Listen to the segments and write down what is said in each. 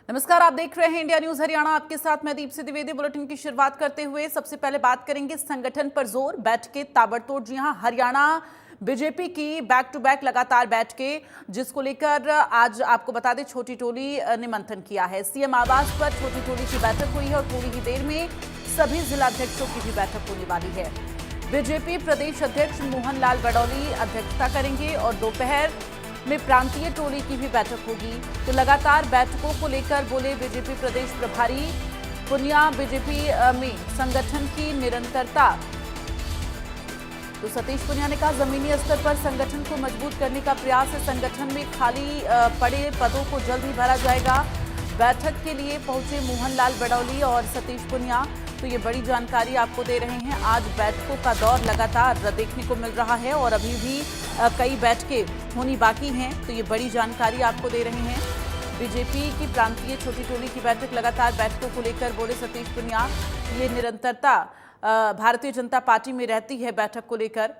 नमस्कार, आप देख रहे हैं इंडिया न्यूज हरियाणा। आपके साथ मैं दीप्ति द्विवेदी। बुलेटिन की शुरुआत करते हुए सबसे पहले बात करेंगे संगठन पर जोर, बैठकें ताबड़तोड़। जी हां, हरियाणा बीजेपी की बैक टू बैक लगातार बैठकें, जिसको लेकर आज आपको बता दें छोटी टोली ने मंथन किया है। सीएम आवास पर छोटी टोली की बैठक हुई है और थोड़ी ही देर में सभी जिलाध्यक्षों की भी बैठक होने वाली है। बीजेपी प्रदेश अध्यक्ष मोहन लाल बडौली अध्यक्षता करेंगे और दोपहर में प्रांतीय टोली की भी बैठक होगी। तो लगातार बैठकों को लेकर बोले बीजेपी प्रदेश प्रभारी पुनिया। बीजेपी में संगठन की निरंतरता, तो सतीश पुनिया ने कहा जमीनी स्तर पर संगठन को मजबूत करने का प्रयास है। संगठन में खाली पड़े पदों को जल्द ही भरा जाएगा। बैठक के लिए पहुंचे मोहन लाल बडौली और सतीश पुनिया, तो ये बड़ी जानकारी आपको दे रहे हैं। आज बैठकों का दौर लगातार देखने को मिल रहा है और अभी भी कई बैठकें होनी बाकी हैं, तो ये बड़ी जानकारी आपको दे रहे हैं। बीजेपी की प्रांतीय छोटी टोली की बैठक, लगातार बैठकों को लेकर बोले सतीश पुनिया। ये निरंतरता भारतीय जनता पार्टी में रहती है बैठक को लेकर।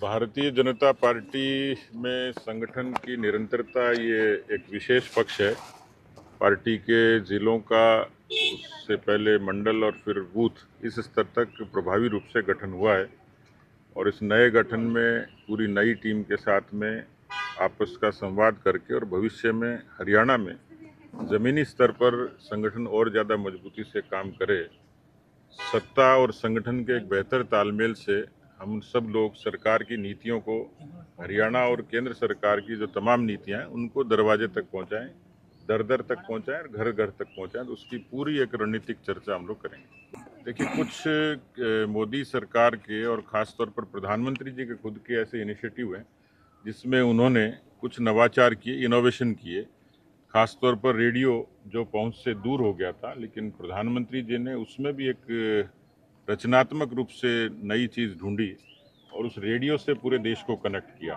भारतीय जनता पार्टी में संगठन की निरंतरता ये एक विशेष पक्ष है। पार्टी के जिलों का उससे पहले मंडल और फिर बूथ, इस स्तर तक प्रभावी रूप से गठन हुआ है और इस नए गठन में पूरी नई टीम के साथ में आपस का संवाद करके और भविष्य में हरियाणा में ज़मीनी स्तर पर संगठन और ज़्यादा मजबूती से काम करे। सत्ता और संगठन के एक बेहतर तालमेल से हम सब लोग सरकार की नीतियों को, हरियाणा और केंद्र सरकार की जो तमाम नीतियां हैं उनको दरवाजे तक पहुंचाएं, दर दर तक पहुंचाएं और घर घर तक पहुंचाएं। तो उसकी पूरी एक रणनीतिक चर्चा हम लोग करेंगे। देखिए, कुछ मोदी सरकार के और ख़ास तौर पर प्रधानमंत्री जी के खुद के ऐसे इनिशिएटिव हैं जिसमें उन्होंने कुछ नवाचार किए, इनोवेशन किए। खास तौर पर रेडियो जो पहुंच से दूर हो गया था, लेकिन प्रधानमंत्री जी ने उसमें भी एक रचनात्मक रूप से नई चीज़ ढूंढी और उस रेडियो से पूरे देश को कनेक्ट किया।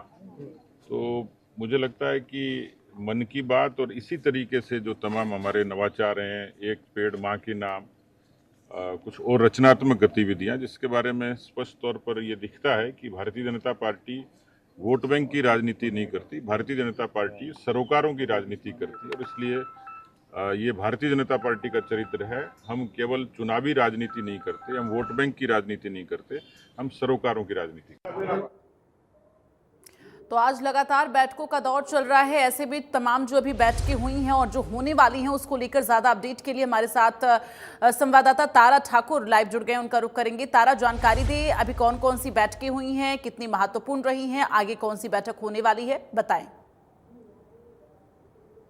तो मुझे लगता है कि मन की बात और इसी तरीके से जो तमाम हमारे नवाचार हैं, एक पेड़ माँ के नाम, कुछ और रचनात्मक गतिविधियां, जिसके बारे में स्पष्ट तौर पर ये दिखता है कि Bharatiya Janata party vote bank की राजनीति नहीं करती। भारतीय जनता पार्टी सरोकारों की राजनीति करती है और इसलिए ये भारतीय जनता पार्टी का चरित्र है। हम केवल चुनावी राजनीति नहीं करते, हम वोट बैंक की राजनीति नहीं करते, हम सरोकारों की राजनीति करते हैं। तो आज लगातार बैठकों का दौर चल रहा है। ऐसे भी तमाम जो अभी बैठकें हुई हैं और जो होने वाली हैं उसको लेकर ज्यादा अपडेट के लिए हमारे साथ संवाददाता तारा ठाकुर लाइव जुड़ गए, उनका रुख करेंगे। तारा, जानकारी दे, अभी कौन कौन सी बैठकें हुई हैं, कितनी महत्वपूर्ण रही हैं, आगे कौन सी बैठक होने वाली है, बताएं।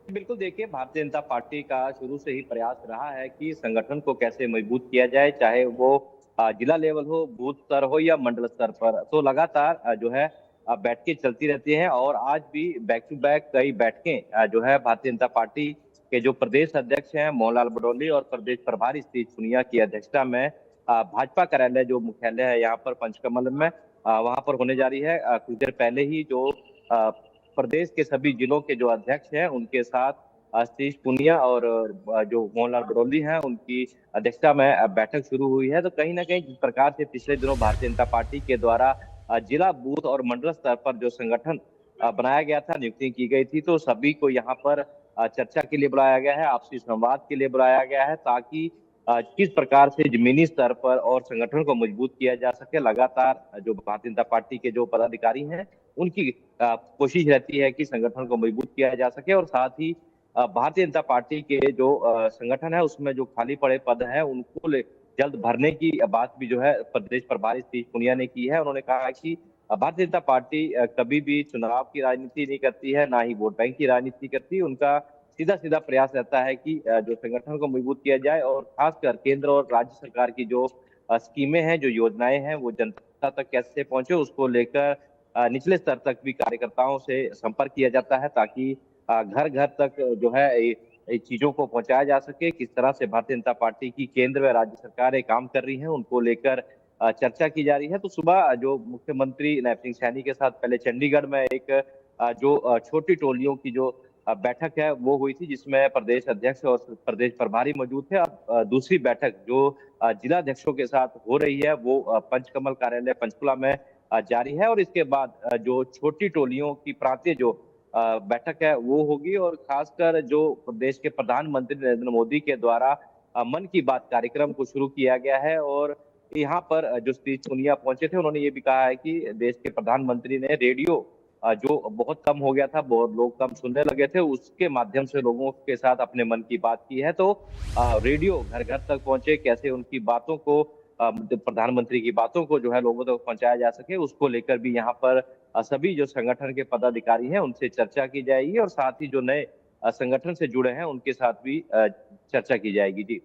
बिल्कुल, देखिए, भारतीय जनता पार्टी का शुरू से ही प्रयास रहा है कि संगठन को कैसे मजबूत किया जाए, चाहे वो जिला लेवल हो, बूथ स्तर हो या मंडल स्तर पर। तो लगातार जो है बैठकें चलती रहती हैं और आज भी बैक टू बैक कई बैठकें जो है भारतीय जनता पार्टी के जो प्रदेश अध्यक्ष हैं मोहन लाल बडौली और प्रदेश प्रभारी सतीश पुनिया की अध्यक्षता में भाजपा कार्यालय जो मुख्यालय है यहाँ पर पंचकमल में वहां पर होने जा रही है। कुछ देर पहले ही जो प्रदेश के सभी जिलों के जो अध्यक्ष हैं उनके साथ सतीश पुनिया और जो मोहनलाल बडौली हैं उनकी अध्यक्षता में बैठक शुरू हुई है। तो कहीं ना कहीं जिस प्रकार से पिछले दिनों भारतीय जनता पार्टी के द्वारा जिला, बूथ और मंडल स्तर पर जो संगठन बनाया गया था, नियुक्ति की गई थी, तो सभी को यहाँ पर चर्चा के लिए बुलाया गया है, आपसी संवाद के लिए बुलाया गया है, ताकि किस प्रकार से जमीनी स्तर पर और संगठन को मजबूत किया जा सके। लगातार जो भारतीय जनता पार्टी के जो पदाधिकारी हैं उनकी कोशिश रहती है कि संगठन को मजबूत किया जा सके और साथ ही भारतीय जनता पार्टी के जो संगठन है उसमें जो खाली पड़े पद हैं उनको जल्द भरने की बात भी जो है प्रदेश प्रभारी सतीश पुनिया ने की है। उन्होंने कहा कि भारतीय जनता पार्टी कभी भी चुनाव की राजनीति नहीं करती है, ना ही वोट बैंक की राजनीति करती। उनका सीधा सीधा प्रयास रहता है कि जो संगठन को मजबूत किया जाए और खासकर केंद्र और राज्य सरकार की जो स्कीमें हैं, जो योजनाएं हैं, वो जनता तक कैसे पहुंचे, उसको लेकर निचले स्तर तक भी कार्यकर्ताओं से संपर्क किया जाता है, ताकि घर घर तक जो है चीजों को पहुंचाया जा सके। किस तरह से भारतीय जनता पार्टी की केंद्र व राज्य सरकारें काम कर रही हैं उनको लेकर चर्चा की जा रही है। तो सुबह जो मुख्यमंत्री नैब सिंह सैनी के साथ पहले चंडीगढ़ में एक जो छोटी टोलियों की जो बैठक है वो हुई थी, जिसमें प्रदेश अध्यक्ष और प्रदेश प्रभारी मौजूद थे। अब दूसरी बैठक जो जिला अध्यक्षों के साथ हो रही है वो पंचकमल कार्यालय पंचकुला में जारी है। और इसके बाद जो छोटी टोलियों की प्रांतीय जो बैठक है वो होगी, और खासकर जो प्रदेश के प्रधानमंत्री नरेंद्र मोदी के द्वारा मन की बात कार्यक्रम को शुरू किया गया है। और यहाँ पर जो सतीश पूनिया पहुंचे थे, उन्होंने ये भी कहा है कि देश के प्रधानमंत्री ने रेडियो जो बहुत कम हो गया था, बहुत लोग कम सुनने लगे थे, उसके माध्यम से लोगों के साथ अपने मन की बात की है। तो रेडियो घर घर तक पहुंचे, कैसे उनकी बातों को प्रधानमंत्री की बातों को जो है लोगों तक पहुंचाया जा सके, उसको लेकर भी यहाँ पर सभी जो संगठन के पदाधिकारी हैं उनसे चर्चा की जाएगी, और साथ ही जो नए संगठन से जुड़े हैं उनके साथ भी चर्चा की जाएगी। जी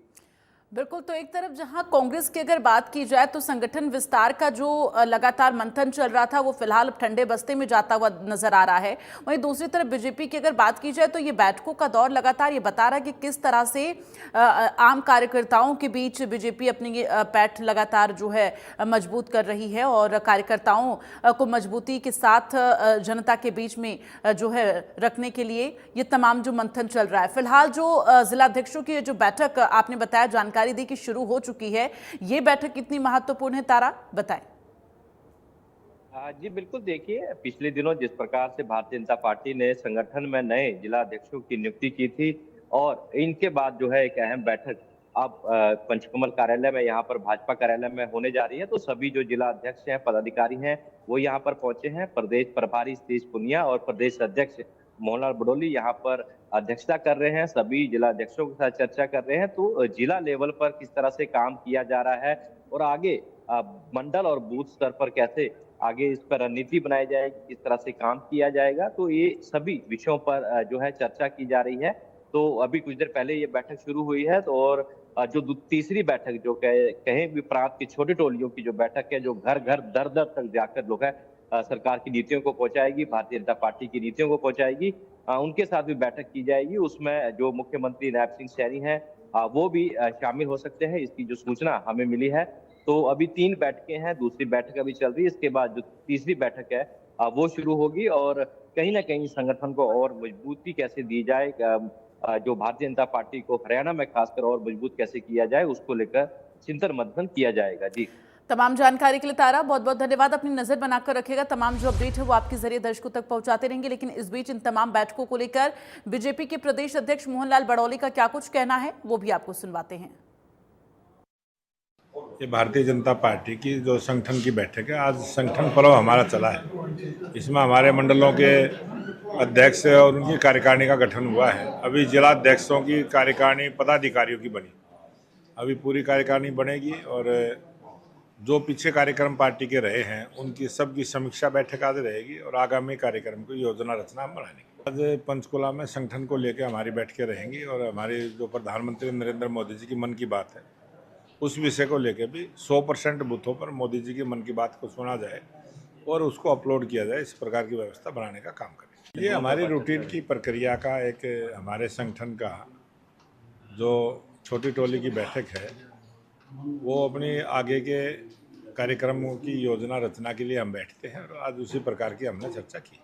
बिल्कुल। तो एक तरफ जहां कांग्रेस की अगर बात की जाए तो संगठन विस्तार का जो लगातार मंथन चल रहा था वो फिलहाल ठंडे बस्ते में जाता हुआ नजर आ रहा है। वहीं दूसरी तरफ बीजेपी की अगर बात की जाए तो ये बैठकों का दौर लगातार ये बता रहा है कि किस तरह से आम कार्यकर्ताओं के बीच बीजेपी अपनी पैठ लगातार जो है मजबूत कर रही है, और कार्यकर्ताओं को मजबूती के साथ जनता के बीच में जो है रखने के लिए ये तमाम जो मंथन चल रहा है। फिलहाल जो जिलाध्यक्षों की जो बैठक आपने बताया, जानकारी दी कि शुरू हो चुकी है, ये बैठक कितनी महत्वपूर्ण है, तारा बताएं। जी बिल्कुल, देखिए पिछले दिनों जिस प्रकार से भारतीय जनता पार्टी ने संगठन में नए जिला अध्यक्षों की नियुक्ति की थी, और इनके बाद जो है एक अहम बैठक अब पंचकमल कार्यालय में, यहाँ पर भाजपा कार्यालय में होने जा रही है। तो सभी जो जिला अध्यक्ष हैं, पदाधिकारी हैं, वो यहाँ पर पहुंचे हैं। प्रदेश प्रभारी सतीश पूनिया और प्रदेश अध्यक्ष मोहनलाल बडोली यहाँ पर अध्यक्षता कर रहे हैं, सभी जिला अध्यक्षों के साथ चर्चा कर रहे हैं। तो जिला लेवल पर किस तरह से काम किया जा रहा है, और आगे मंडल और बूथ स्तर पर कैसे आगे इस पर रणनीति बनाई जाएगी, किस तरह से काम किया जाएगा, तो ये सभी विषयों पर जो है चर्चा की जा रही है। तो अभी कुछ देर पहले ये बैठक शुरू हुई है। तो और जो तीसरी बैठक जो कहीं भी प्रांत की छोटी टोलियों की जो बैठक है, जो घर घर दर दर तक जाकर लोग है सरकार की नीतियों को पहुंचाएगी, भारतीय जनता पार्टी की नीतियों को पहुंचाएगी, उनके साथ भी बैठक की जाएगी। उसमें जो मुख्यमंत्री नायब सिंह सैनी हैं वो भी शामिल हो सकते हैं, इसकी जो सूचना हमें मिली है। तो अभी 3 बैठकें हैं, दूसरी बैठक अभी चल रही है, इसके बाद जो तीसरी बैठक है वो शुरू होगी। और कहीं ना कहीं संगठन को और मजबूती कैसे दी जाए, जो भारतीय जनता पार्टी को हरियाणा में खासकर और मजबूत कैसे किया जाए, उसको लेकर चिंतन मंथन किया जाएगा। जी तमाम जानकारी के लिए तारा बहुत बहुत धन्यवाद। अपनी नजर बनाकर रखेगा, तमाम जो अपडेट है वो आपके जरिए दर्शकों तक पहुंचाते रहेंगे। लेकिन इस बीच इन तमाम बैठकों को लेकर बीजेपी के प्रदेश अध्यक्ष मोहनलाल बडौली का क्या कुछ कहना है वो भी आपको सुनवाते हैं। ये भारतीय जनता पार्टी की जो संगठन की बैठक है, आज संगठन पर्व हमारा चला है। इसमें हमारे मंडलों के अध्यक्ष और उनकी कार्यकारिणी का गठन हुआ है। अभी जिला अध्यक्षों की कार्यकारिणी पदाधिकारियों की बनी, अभी पूरी कार्यकारिणी बनेगी, और जो पीछे कार्यक्रम पार्टी के रहे हैं उनकी सबकी समीक्षा बैठक आज रहेगी, और आगामी कार्यक्रम की योजना रचना हम बनाएंगे। आज पंचकुला में संगठन को लेकर हमारी बैठकें रहेंगी, और हमारे जो प्रधानमंत्री नरेंद्र मोदी जी की मन की बात है उस विषय को लेकर भी 100% बूथों पर मोदी जी की मन की बात को सुना जाए और उसको अपलोड किया जाए, इस प्रकार की व्यवस्था बनाने का काम करें। ये हमारी रूटीन की प्रक्रिया का एक, हमारे संगठन का जो छोटी टोली की बैठक है वो अपनी आगे के कार्यक्रमों की योजना रचना के लिए हम बैठते हैं, और आज उसी प्रकार की हमने चर्चा की।